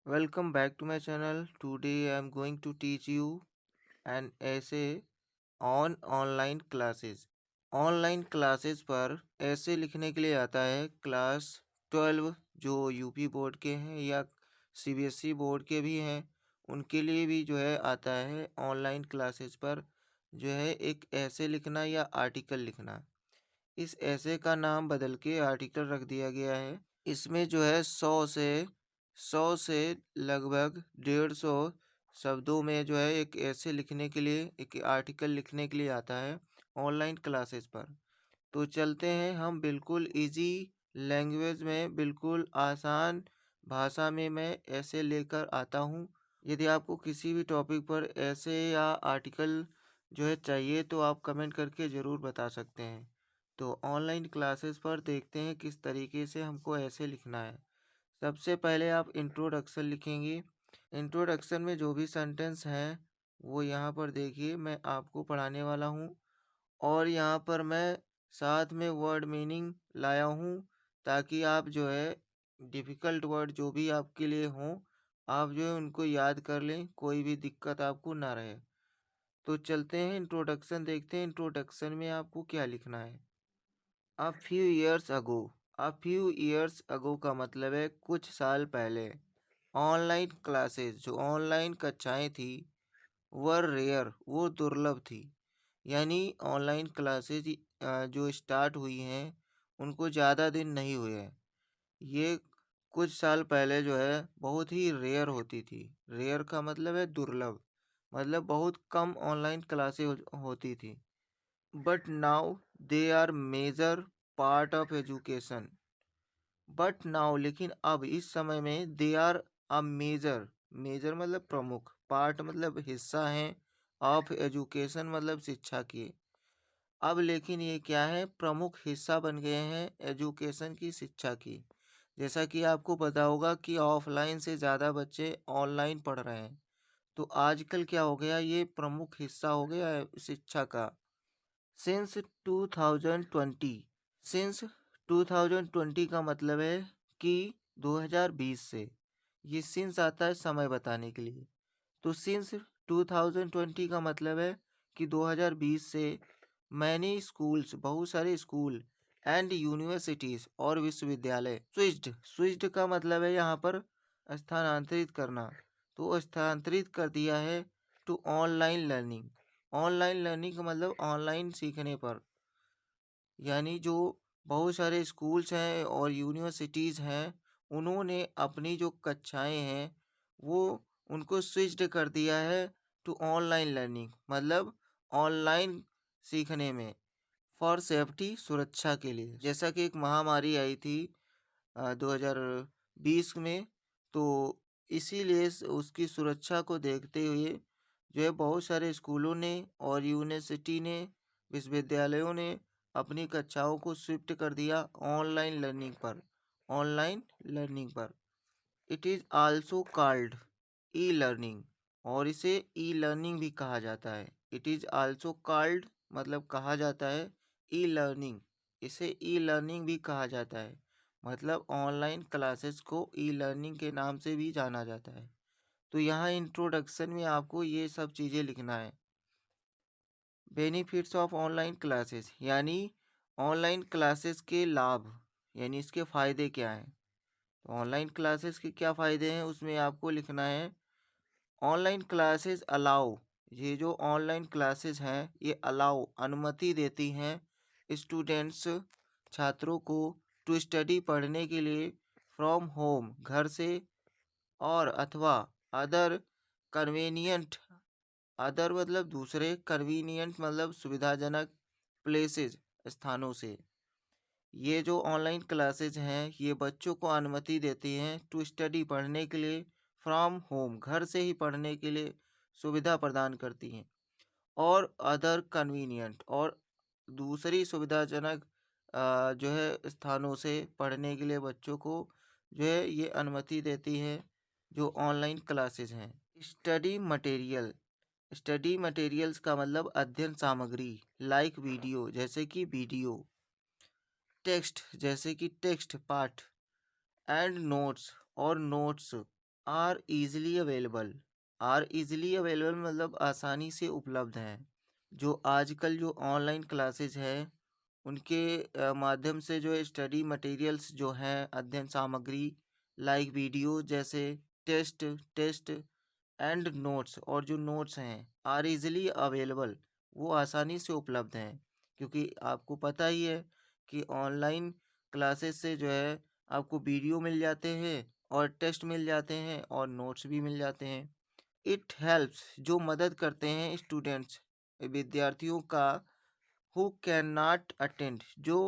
Welcome back to my channel. Today I am going to teach you an essay on online classes. Online classes पर ऐसे लिखने के लिए आता है क्लास 12 जो यूपी बोर्ड के हैं या सीबीएसई बोर्ड के भी हैं, उनके लिए भी जो है आता है ऑनलाइन क्लासेस पर जो है एक ऐसे लिखना या आर्टिकल लिखना। इस ऐसे का नाम बदल के आर्टिकल रख दिया गया है। इसमें जो है 100 से लगभग 150 शब्दों में जो है एक ऐसे लिखने के लिए एक आर्टिकल लिखने के लिए आता है ऑनलाइन क्लासेस पर। तो चलते हैं हम बिल्कुल इजी लैंग्वेज में, बिल्कुल आसान भाषा में मैं ऐसे लेकर आता हूँ। यदि आपको किसी भी टॉपिक पर ऐसे या आर्टिकल जो है चाहिए तो आप कमेंट करके ज़रूर बता सकते हैं। तो ऑनलाइन क्लासेस पर देखते हैं किस तरीके से हमको ऐसे लिखना है। सबसे पहले आप इंट्रोडक्शन लिखेंगे। इंट्रोडक्शन में जो भी सेंटेंस हैं वो यहाँ पर देखिए मैं आपको पढ़ाने वाला हूँ, और यहाँ पर मैं साथ में वर्ड मीनिंग लाया हूँ ताकि आप जो है डिफ़िकल्ट वर्ड जो भी आपके लिए हों, आप जो है उनको याद कर लें, कोई भी दिक्कत आपको ना रहे। तो चलते हैं इंट्रोडक्शन देखते हैं इंट्रोडक्शन में आपको क्या लिखना है। A few years ago. A few years ago का मतलब है कुछ साल पहले। ऑनलाइन क्लासेस जो ऑनलाइन कक्षाएं थी वर रेयर वो दुर्लभ थी। यानी ऑनलाइन क्लासेज जो स्टार्ट हुई हैं उनको ज़्यादा दिन नहीं हुए हैं। ये कुछ साल पहले जो है बहुत ही रेयर होती थी। रेयर का मतलब है दुर्लभ, मतलब बहुत कम ऑनलाइन क्लासें होती थी। But now they are major part of education. But now लेकिन अब इस समय में they are a major, major मतलब प्रमुख, पार्ट मतलब हिस्सा है, ऑफ एजुकेशन मतलब शिक्षा की। अब लेकिन ये क्या है, प्रमुख हिस्सा बन गए हैं एजुकेशन की, शिक्षा की। जैसा कि आपको पता होगा कि ऑफलाइन से ज़्यादा बच्चे ऑनलाइन पढ़ रहे हैं, तो आजकल क्या हो गया, ये प्रमुख हिस्सा हो गया है शिक्षा का। सिंस 2020। सिंस 2020 का मतलब है कि 2020 से। ये सिंस आता है समय बताने के लिए। तो सिंस 2020 का मतलब है कि 2020 से मैनी स्कूल्स बहुत सारे स्कूल एंड यूनिवर्सिटीज और विश्वविद्यालय स्विच्ड। स्विच्ड का मतलब है यहाँ पर स्थानांतरित करना, तो स्थानांतरित कर दिया है to online learning. Online learning का मतलब ऑनलाइन सीखने पर। यानी जो बहुत सारे स्कूल्स हैं और यूनिवर्सिटीज़ हैं, उन्होंने अपनी जो कक्षाएं हैं वो उनको स्विच्ड कर दिया है टू ऑनलाइन लर्निंग, मतलब ऑनलाइन सीखने में, फॉर सेफ्टी सुरक्षा के लिए। जैसा कि एक महामारी आई थी 2020 में, तो इसीलिए उसकी सुरक्षा को देखते हुए जो है बहुत सारे स्कूलों ने और यूनिवर्सिटी ने, विश्वविद्यालयों ने अपनी कक्षाओं को शिफ्ट कर दिया ऑनलाइन लर्निंग पर। ऑनलाइन लर्निंग पर it is also called e learning, और इसे ई लर्निंग भी कहा जाता है। इट इज़ आल्सो कॉल्ड मतलब कहा जाता है ई लर्निंग, इसे ई लर्निंग भी कहा जाता है। मतलब ऑनलाइन क्लासेस को ई लर्निंग के नाम से भी जाना जाता है। तो यहाँ इंट्रोडक्शन में आपको ये सब चीज़ें लिखना है। बेनिफिट्स ऑफ ऑनलाइन क्लासेस यानी ऑनलाइन क्लासेस के लाभ, यानी इसके फ़ायदे क्या हैं। तो ऑनलाइन क्लासेस के क्या फ़ायदे हैं उसमें आपको लिखना है। ऑनलाइन क्लासेस अलाउ, ये जो ऑनलाइन क्लासेस हैं ये अलाउ अनुमति देती हैं स्टूडेंट्स छात्रों को टू स्टडी पढ़ने के लिए फ्रॉम होम घर से, और अथवा अदर कन्वीनियंट, अदर मतलब दूसरे, कन्वीनियंट मतलब सुविधाजनक, प्लेसेस स्थानों से। ये जो ऑनलाइन क्लासेज हैं ये बच्चों को अनुमति देती हैं टू स्टडी पढ़ने के लिए फ्रॉम होम घर से ही पढ़ने के लिए सुविधा प्रदान करती हैं, और अदर कन्वीनियंट और दूसरी सुविधाजनक जो है स्थानों से पढ़ने के लिए बच्चों को जो है ये अनुमति देती है जो ऑनलाइन क्लासेज हैं। स्टडी मटेरियल, स्टडी मटेरियल्स का मतलब अध्ययन सामग्री, लाइक वीडियो जैसे कि वीडियो, टेक्स्ट जैसे कि टेक्स्ट पाठ, एंड नोट्स और notes, are easily available. Are easily available मतलब आसानी से उपलब्ध हैं। जो आजकल जो ऑनलाइन क्लासेज है उनके माध्यम से जो है स्टडी मटेरियल्स जो हैं, अध्ययन सामग्री लाइक वीडियो जैसे टेस्ट टेस्ट एंड नोट्स, और जो नोट्स हैं आर इजीली अवेलेबल, वो आसानी से उपलब्ध हैं। क्योंकि आपको पता ही है कि ऑनलाइन क्लासेस से जो है आपको वीडियो मिल जाते हैं और टेस्ट मिल जाते हैं और नोट्स भी मिल जाते हैं। इट हेल्प्स जो मदद करते हैं स्टूडेंट्स विद्यार्थियों का हु कैन नॉट अटेंड जो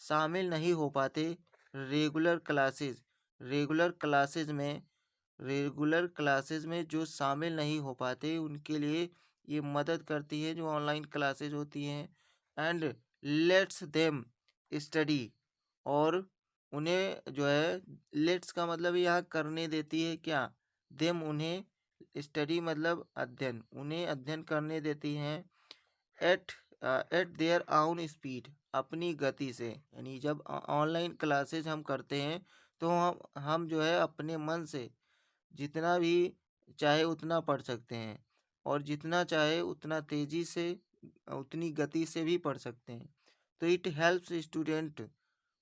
शामिल नहीं हो पाते रेगुलर क्लासेस। रेगुलर क्लासेस में रेगुलर क्लासेस में जो शामिल नहीं हो पाते उनके लिए ये मदद करती है जो ऑनलाइन क्लासेस होती हैं। एंड लेट्स देम स्टडी, और उन्हें जो है लेट्स का मतलब यहाँ करने देती है क्या, देम उन्हें स्टडी मतलब अध्ययन, उन्हें अध्ययन करने देती हैं एट एट देयर आउन स्पीड, अपनी गति से। यानी जब ऑनलाइन क्लासेस हम करते हैं तो हम जो है अपने मन से जितना भी चाहे उतना पढ़ सकते हैं, और जितना चाहे उतना तेजी से उतनी गति से भी पढ़ सकते हैं। तो it helps student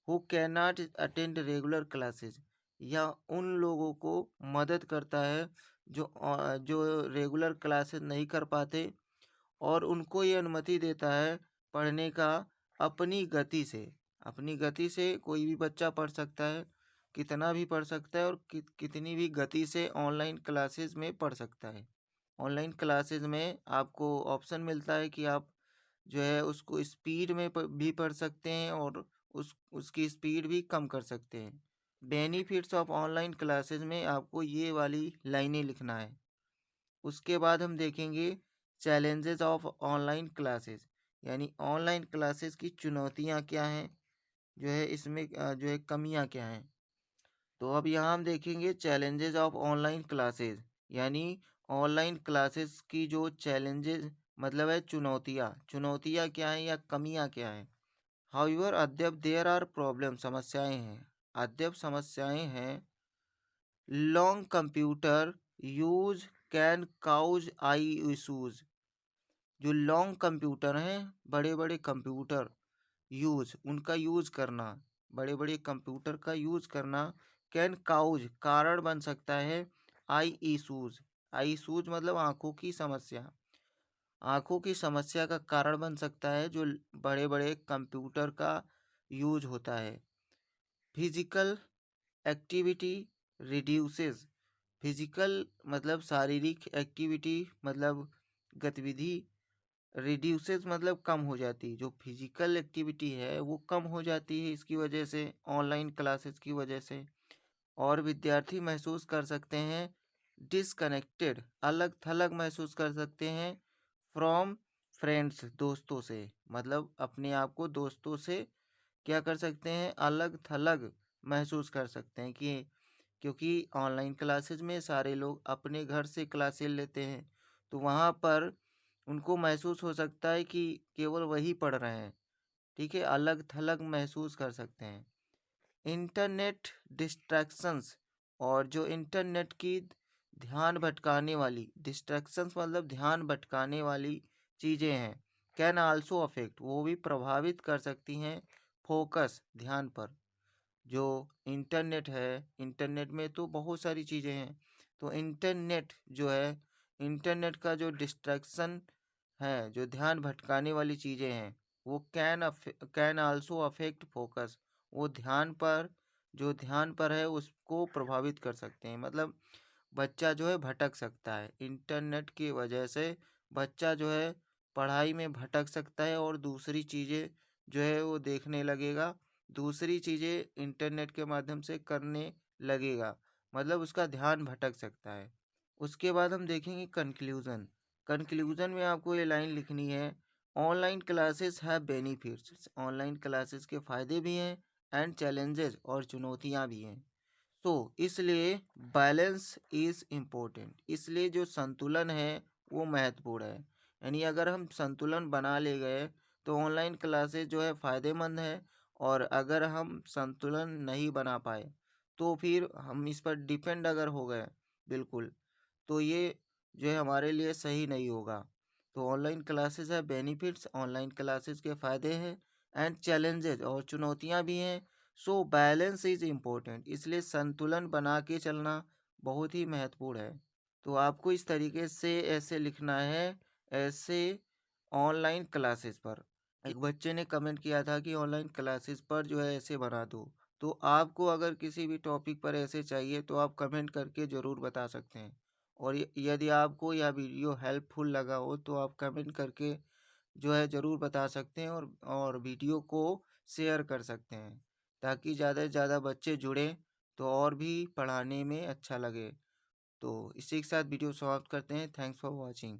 who can not attend regular classes, या उन लोगों को मदद करता है जो रेगुलर क्लासेस नहीं कर पाते, और उनको ये अनुमति देता है पढ़ने का अपनी गति से। अपनी गति से कोई भी बच्चा पढ़ सकता है, कितना भी पढ़ सकता है, और कितनी भी गति से ऑनलाइन क्लासेस में पढ़ सकता है। ऑनलाइन क्लासेस में आपको ऑप्शन मिलता है कि आप जो है उसको स्पीड में भी पढ़ सकते हैं, और उसकी स्पीड भी कम कर सकते हैं। बेनिफिट्स ऑफ ऑनलाइन क्लासेस में आपको ये वाली लाइनें लिखना है। उसके बाद हम देखेंगे चैलेंजेस ऑफ ऑनलाइन क्लासेस, यानी ऑनलाइन क्लासेस की चुनौतियाँ क्या हैं, जो है इसमें जो है कमियाँ क्या हैं। तो अब यहाँ हम देखेंगे चैलेंजेस ऑफ ऑनलाइन क्लासेस, यानी ऑनलाइन क्लासेस की जो चैलेंजेस मतलब है चुनौतियाँ, चुनौतियाँ क्या हैं या कमियाँ क्या हैं। हाउएवर अद्यप देयर आर प्रॉब्लम, समस्याएं हैं, अद्यप समस्याएं हैं। Long computer use can cause eye issues, जो लॉन्ग कंप्यूटर हैं, बड़े बड़े कंप्यूटर यूज उनका यूज करना, बड़े बड़े कंप्यूटर का यूज करना कैन काउज कारण बन सकता है आई इशूज। आई इशूज मतलब आंखों की समस्या, आंखों की समस्या का कारण बन सकता है जो बड़े बड़े कंप्यूटर का यूज होता है। फिजिकल एक्टिविटी रिड्यूसेस, फिजिकल मतलब शारीरिक एक्टिविटी मतलब गतिविधि, रिड्यूसेस मतलब कम हो जाती, जो फिजिकल एक्टिविटी है वो कम हो जाती है इसकी वजह से, ऑनलाइन क्लासेस की वजह से। और विद्यार्थी महसूस कर सकते हैं डिसकनेक्टेड, अलग थलग महसूस कर सकते हैं फ्रॉम फ्रेंड्स, दोस्तों से, मतलब अपने आप को दोस्तों से क्या कर सकते हैं, अलग थलग महसूस कर सकते हैं। कि क्योंकि ऑनलाइन क्लासेस में सारे लोग अपने घर से क्लासेस लेते हैं, तो वहाँ पर उनको महसूस हो सकता है कि केवल वही पढ़ रहे हैं। ठीक है, अलग थलग महसूस कर सकते हैं। इंटरनेट डिस्ट्रैक्शंस, और जो इंटरनेट की ध्यान भटकाने वाली, डिस्ट्रैक्शंस मतलब ध्यान भटकाने वाली चीज़ें हैं, कैन आल्सो अफेक्ट, वो भी प्रभावित कर सकती हैं फोकस, ध्यान पर। जो इंटरनेट है, इंटरनेट में तो बहुत सारी चीज़ें हैं, तो इंटरनेट जो है, इंटरनेट का जो डिस्ट्रैक्शन है, जो ध्यान भटकाने वाली चीज़ें हैं, वो कैन आल्सो अफेक्ट फोकस, वो ध्यान पर, जो ध्यान पर है उसको प्रभावित कर सकते हैं। मतलब बच्चा जो है भटक सकता है, इंटरनेट की वजह से बच्चा जो है पढ़ाई में भटक सकता है, और दूसरी चीज़ें जो है वो देखने लगेगा, दूसरी चीज़ें इंटरनेट के माध्यम से करने लगेगा, मतलब उसका ध्यान भटक सकता है। उसके बाद हम देखेंगे कंक्लूज़न। कंक्लूज़न में आपको ये लाइन लिखनी है, online classes have benefits, online classes के फ़ायदे भी हैं एंड चैलेंजेस, और चुनौतियाँ भी हैं। तो इसलिए बैलेंस इज़ इम्पोर्टेंट, इसलिए जो संतुलन है वो महत्वपूर्ण है। यानी अगर हम संतुलन बना ले गए तो ऑनलाइन क्लासेस जो है फ़ायदेमंद है, और अगर हम संतुलन नहीं बना पाए तो फिर हम इस पर डिपेंड अगर हो गए बिल्कुल। तो ये जो है हमारे लिए सही नहीं होगा। तो ऑनलाइन क्लासेस है बेनिफिट्स, ऑनलाइन क्लासेस के फ़ायदे हैं एंड चैलेंजेस और चुनौतियाँ भी हैं। सो बैलेंस इज़ इम्पोर्टेंट, इसलिए संतुलन बना के चलना बहुत ही महत्वपूर्ण है। तो आपको इस तरीके से ऐसे लिखना है, ऐसे ऑनलाइन क्लासेस पर। एक बच्चे ने कमेंट किया था कि ऑनलाइन क्लासेस पर जो है ऐसे बना दो। तो आपको अगर किसी भी टॉपिक पर ऐसे चाहिए तो आप कमेंट करके ज़रूर बता सकते हैं। और यदि आपको यह वीडियो हेल्पफुल लगा हो तो आप कमेंट करके जो है ज़रूर बता सकते हैं और वीडियो को शेयर कर सकते हैं, ताकि ज़्यादा से ज़्यादा बच्चे जुड़ें तो और भी पढ़ाने में अच्छा लगे। तो इसी के साथ वीडियो समाप्त करते हैं। Thanks for watching.